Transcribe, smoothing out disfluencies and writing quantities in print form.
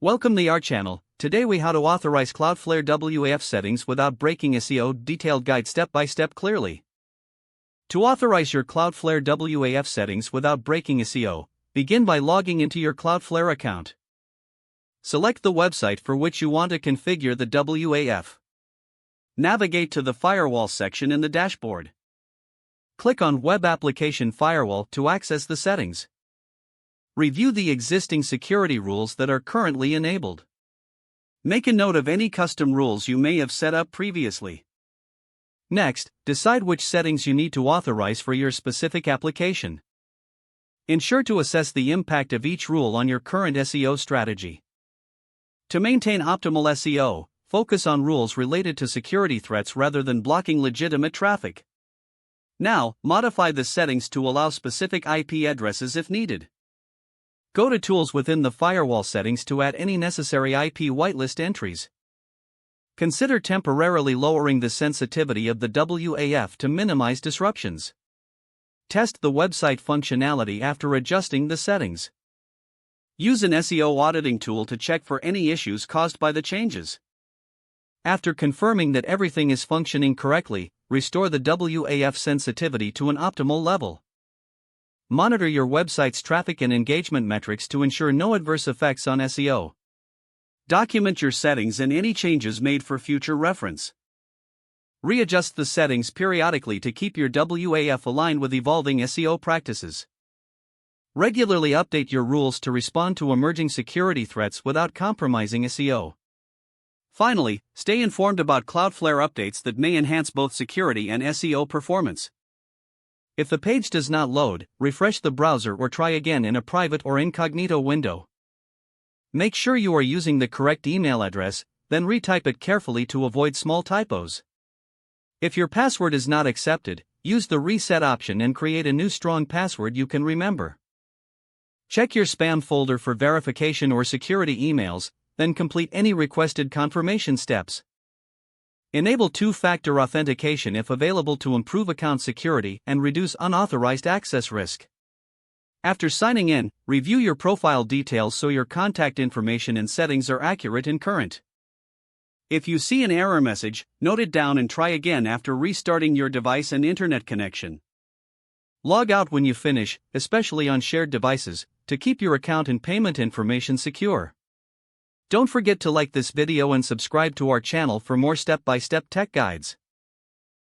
Welcome to our channel. Today we how to authorize Cloudflare WAF settings without breaking SEO. Detailed guide step by step clearly. To authorize your Cloudflare WAF settings without breaking SEO, begin by logging into your Cloudflare account. Select the website for which you want to configure the WAF. Navigate to the Firewall section in the dashboard. Click on Web Application Firewall to access the settings. Review the existing security rules that are currently enabled. Make a note of any custom rules you may have set up previously. Next, decide which settings you need to authorize for your specific application. Ensure to assess the impact of each rule on your current SEO strategy. To maintain optimal SEO, focus on rules related to security threats rather than blocking legitimate traffic. Now, modify the settings to allow specific IP addresses if needed. Go to Tools within the firewall settings to add any necessary IP whitelist entries. Consider temporarily lowering the sensitivity of the WAF to minimize disruptions. Test the website functionality after adjusting the settings. Use an SEO auditing tool to check for any issues caused by the changes. After confirming that everything is functioning correctly, restore the WAF sensitivity to an optimal level. Monitor your website's traffic and engagement metrics to ensure no adverse effects on SEO. Document your settings and any changes made for future reference. Readjust the settings periodically to keep your WAF aligned with evolving SEO practices. Regularly update your rules to respond to emerging security threats without compromising SEO. Finally, stay informed about Cloudflare updates that may enhance both security and SEO performance. If the page does not load, refresh the browser or try again in a private or incognito window. Make sure you are using the correct email address, then retype it carefully to avoid small typos. If your password is not accepted, use the reset option and create a new strong password you can remember. Check your spam folder for verification or security emails, then complete any requested confirmation steps. Enable two-factor authentication if available to improve account security and reduce unauthorized access risk. After signing in, review your profile details so your contact information and settings are accurate and current. If you see an error message, note it down and try again after restarting your device and internet connection. Log out when you finish, especially on shared devices, to keep your account and payment information secure. Don't forget to like this video and subscribe to our channel for more step-by-step tech guides.